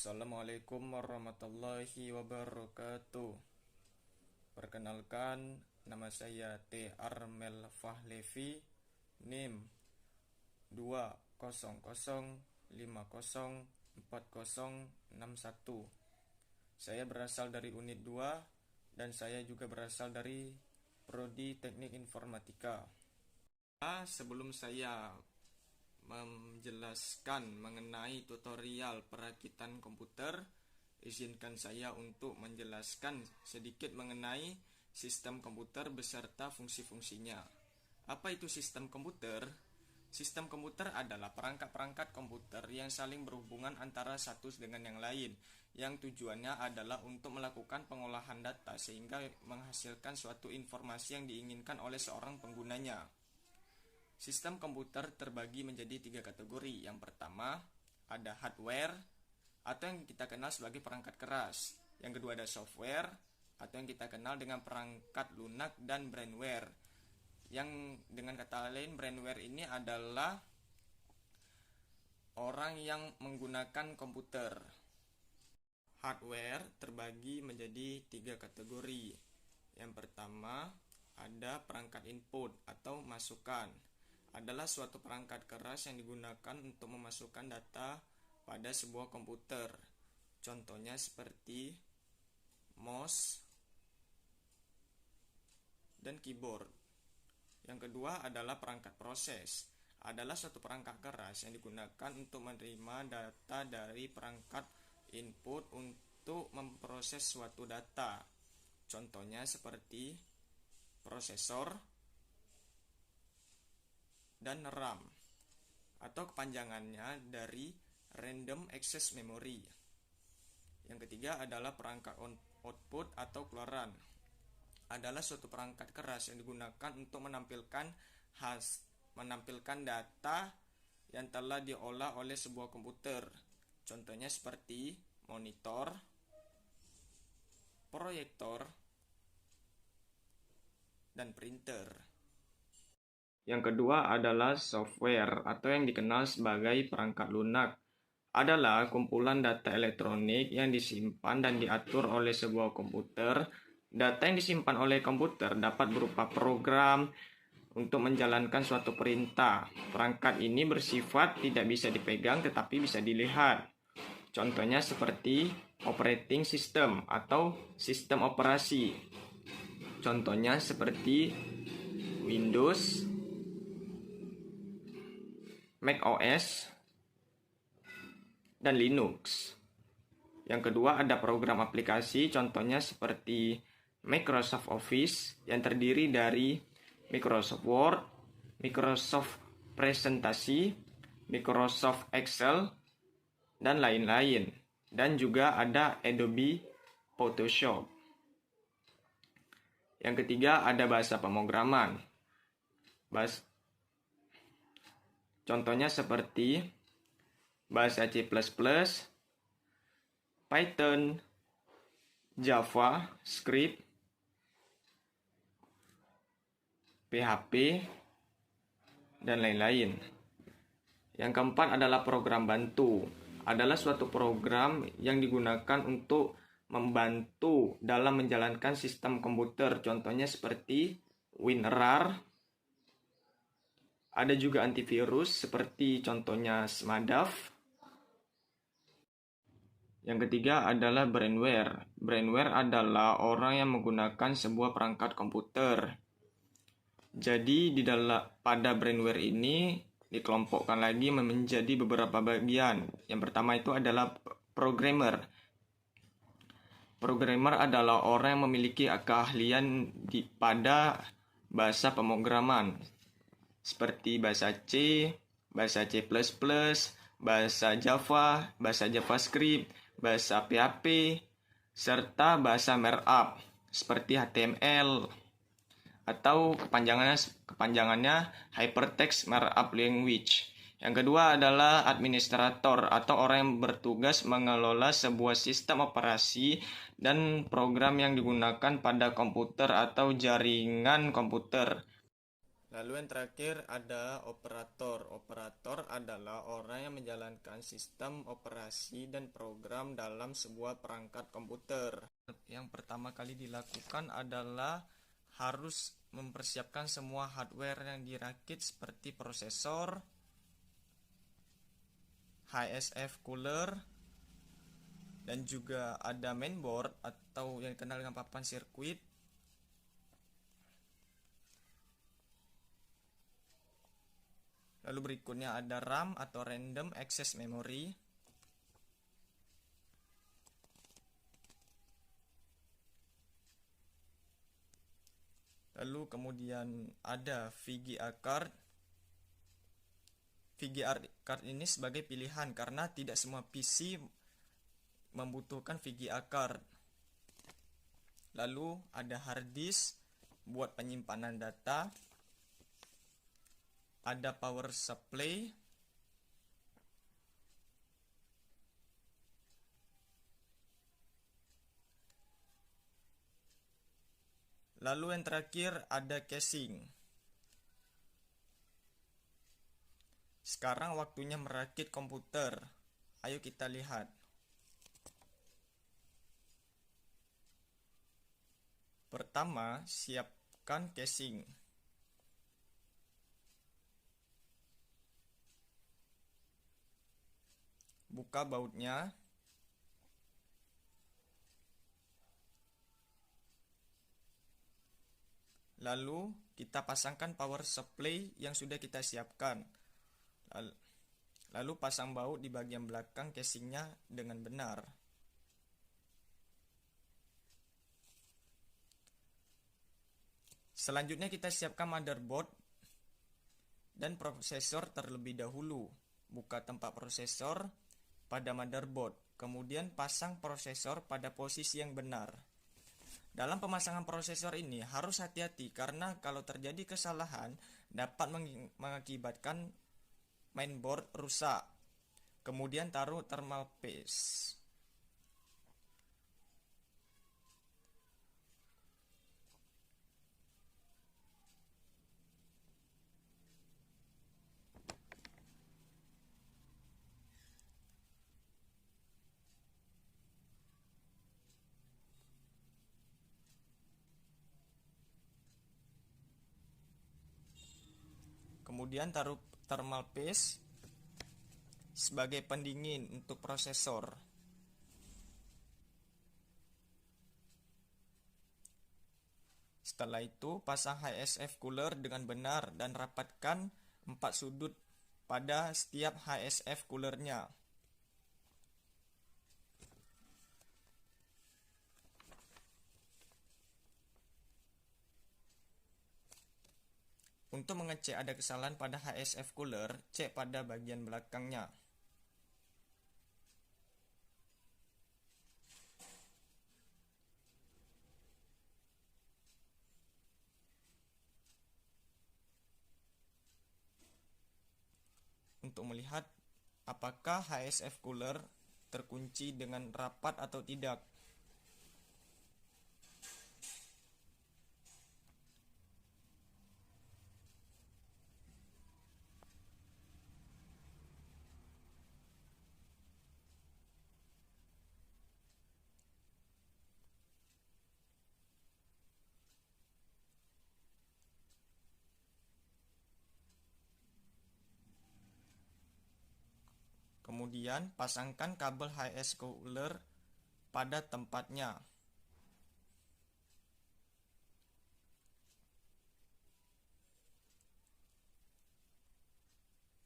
Assalamualaikum warahmatullahi wabarakatuh. Perkenalkan, nama saya T. Armel Fahlevi, NIM 200504061. Saya berasal dari unit 2 dan saya juga berasal dari Prodi Teknik Informatika. Sebelum saya menjelaskan mengenai tutorial perakitan komputer, izinkan saya untuk menjelaskan sedikit mengenai sistem komputer beserta fungsi-fungsinya. Apa itu sistem komputer? Sistem komputer adalah perangkat-perangkat komputer yang saling berhubungan antara satu dengan yang lain, yang tujuannya adalah untuk melakukan pengolahan data sehingga menghasilkan suatu informasi yang diinginkan oleh seorang penggunanya. Sistem komputer terbagi menjadi 3 kategori. Yang pertama, ada hardware atau yang kita kenal sebagai perangkat keras. Yang kedua ada software atau yang kita kenal dengan perangkat lunak dan brainware. Yang dengan kata lain, brainware ini adalah orang yang menggunakan komputer. Hardware terbagi menjadi 3 kategori. Yang pertama, ada perangkat input atau masukan. Adalah suatu perangkat keras yang digunakan untuk memasukkan data pada sebuah komputer. Contohnya seperti mouse dan keyboard. Yang kedua adalah perangkat proses. Adalah suatu perangkat keras yang digunakan untuk menerima data dari perangkat input untuk memproses suatu data. Contohnya seperti prosesor dan RAM, atau kepanjangannya dari Random Access Memory. Yang ketiga adalah perangkat output atau keluaran. Adalah suatu perangkat keras yang digunakan untuk menampilkan data yang telah diolah oleh sebuah komputer. Contohnya seperti monitor, proyektor, dan printer. Yang kedua adalah software atau yang dikenal sebagai perangkat lunak. Adalah kumpulan data elektronik yang disimpan dan diatur oleh sebuah komputer. Data yang disimpan oleh komputer dapat berupa program untuk menjalankan suatu perintah. Perangkat ini bersifat tidak bisa dipegang tetapi bisa dilihat. Contohnya seperti operating system atau sistem operasi. Contohnya seperti Windows, Mac OS, dan Linux. Yang kedua ada program aplikasi, contohnya seperti Microsoft Office yang terdiri dari Microsoft Word, Microsoft Presentasi, Microsoft Excel, dan lain-lain. Dan juga ada Adobe Photoshop. Yang ketiga ada bahasa pemrograman. Contohnya seperti bahasa C++, Python, Java, Script, PHP, dan lain-lain. Yang keempat adalah program bantu. Adalah suatu program yang digunakan untuk membantu dalam menjalankan sistem komputer. Contohnya seperti WinRAR. Ada juga antivirus seperti contohnya Smadaf. Yang ketiga adalah brainware. Brainware adalah orang yang menggunakan sebuah perangkat komputer. Jadi pada brainware ini dikelompokkan lagi menjadi beberapa bagian. Yang pertama itu adalah programmer. Programmer adalah orang yang memiliki keahlian pada bahasa pemrograman seperti bahasa C, bahasa C++, bahasa Java, bahasa JavaScript, bahasa PHP, serta bahasa markup seperti HTML atau kepanjangannya Hypertext Markup Language. Yang kedua adalah administrator atau orang yang bertugas mengelola sebuah sistem operasi dan program yang digunakan pada komputer atau jaringan komputer. Lalu yang terakhir ada operator. Operator adalah orang yang menjalankan sistem operasi dan program dalam sebuah perangkat komputer. Yang pertama kali dilakukan adalah harus mempersiapkan semua hardware yang dirakit seperti prosesor, HSF cooler, dan juga ada mainboard atau yang dikenal dengan papan sirkuit. Lalu berikutnya ada RAM atau Random Access Memory. Lalu kemudian ada VGA card. VGA card ini sebagai pilihan karena tidak semua PC membutuhkan VGA card. Lalu ada hard disk buat penyimpanan data. Ada power supply. Lalu yang terakhir ada casing. Sekarang waktunya merakit komputer. Ayo kita lihat. Pertama, siapkan casing. Buka bautnya. Lalu kita pasangkan power supply yang sudah kita siapkan. Lalu pasang baut di bagian belakang casingnya dengan benar. Selanjutnya kita siapkan motherboard dan prosesor terlebih dahulu. Buka tempat prosesor pada motherboard, kemudian pasang prosesor pada posisi yang benar. Dalam pemasangan prosesor ini harus hati-hati karena kalau terjadi kesalahan dapat mengakibatkan mainboard rusak. Kemudian taruh thermal paste. Kemudian taruh thermal paste sebagai pendingin untuk prosesor. Setelah itu pasang HSF cooler dengan benar dan rapatkan 4 sudut pada setiap HSF coolernya. Untuk mengecek ada kesalahan pada HSF cooler, cek pada bagian belakangnya. Untuk melihat apakah HSF cooler terkunci dengan rapat atau tidak. Kemudian pasangkan kabel HSF cooler pada tempatnya.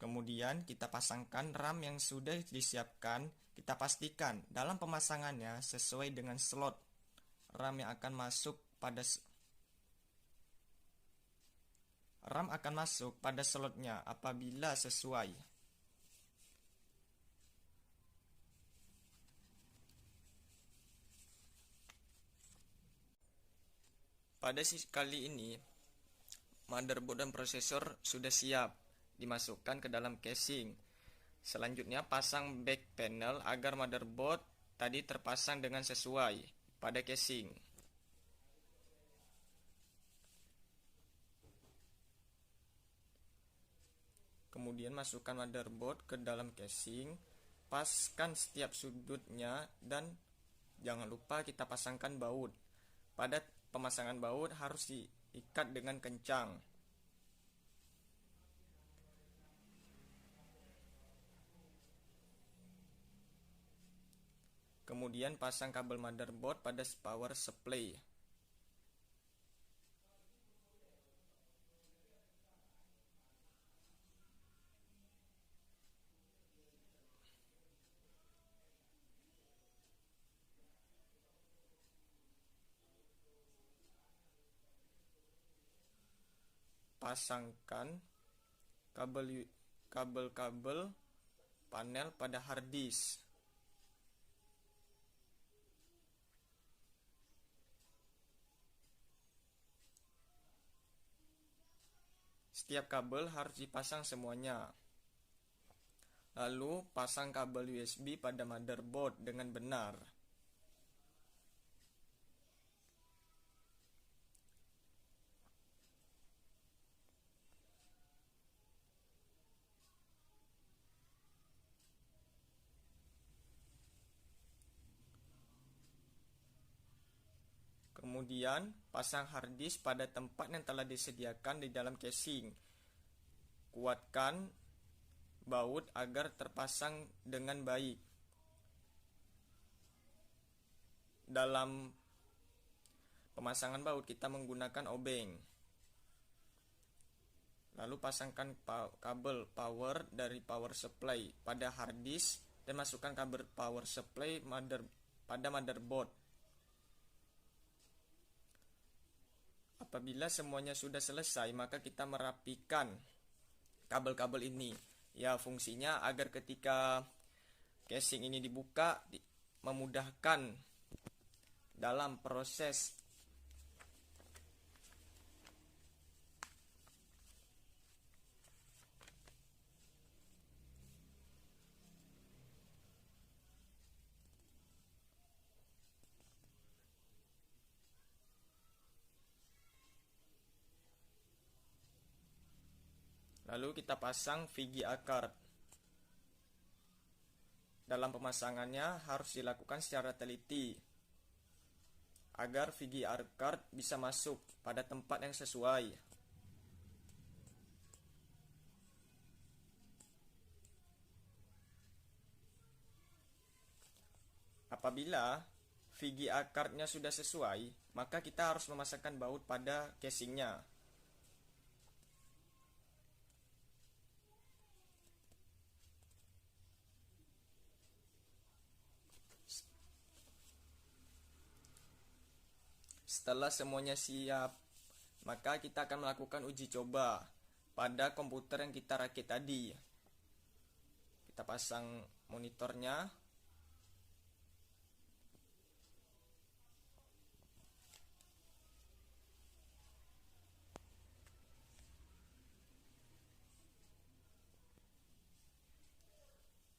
Kemudian kita pasangkan RAM yang sudah disiapkan. Kita pastikan dalam pemasangannya sesuai dengan slot RAM yang akan masuk pada slotnya apabila sesuai. Pada kali ini motherboard dan prosesor sudah siap dimasukkan ke dalam casing. Selanjutnya pasang back panel agar motherboard tadi terpasang dengan sesuai pada casing. Kemudian masukkan motherboard ke dalam casing, paskan setiap sudutnya, dan jangan lupa kita pasangkan baut. Pada pemasangan baut harus diikat dengan kencang. Kemudian pasang kabel motherboard pada power supply. Pasangkan kabel-kabel panel pada hard disk. Setiap kabel harus dipasang semuanya. Lalu pasang kabel USB pada motherboard dengan benar. Kemudian pasang hard disk pada tempat yang telah disediakan di dalam casing. Kuatkan baut agar terpasang dengan baik. Dalam pemasangan baut kita menggunakan obeng. Lalu pasangkan kabel power dari power supply pada hard disk dan masukkan kabel power supply pada motherboard. Apabila semuanya sudah selesai, maka kita merapikan kabel-kabel ini. Ya, fungsinya agar ketika casing ini dibuka memudahkan dalam proses Lalu kita pasang VGA card. Dalam pemasangannya harus dilakukan secara teliti agar VGA card bisa masuk pada tempat yang sesuai. Apabila VGA card-nya sudah sesuai, maka kita harus memasangkan baut pada casingnya. Setelah semuanya siap, maka kita akan melakukan uji coba pada komputer yang kita rakit tadi. Kita pasang monitornya.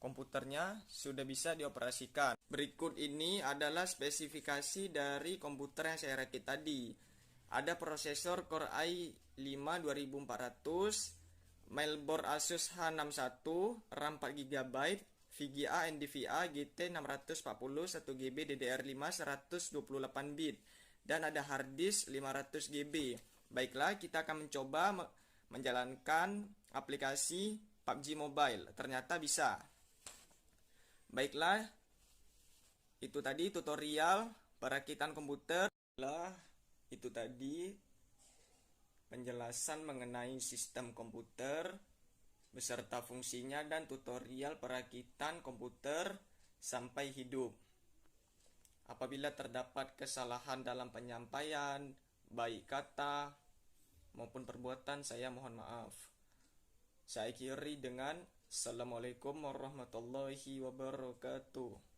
Komputernya sudah bisa dioperasikan. Berikut ini adalah spesifikasi dari komputer yang saya rakit tadi. Ada prosesor Core i5 2400, mainboard Asus H61, RAM 4GB, VGA NVDA GT 640 1GB DDR5 128 bit, dan ada hard disk 500GB. Baiklah, kita akan mencoba menjalankan aplikasi PUBG Mobile. Ternyata bisa. Baiklah, itu tadi tutorial perakitan komputer. Itu tadi penjelasan mengenai sistem komputer beserta fungsinya dan tutorial perakitan komputer sampai hidup. Apabila terdapat kesalahan dalam penyampaian, baik kata maupun perbuatan, saya mohon maaf. Saya akhiri dengan Assalamualaikum warahmatullahi wabarakatuh.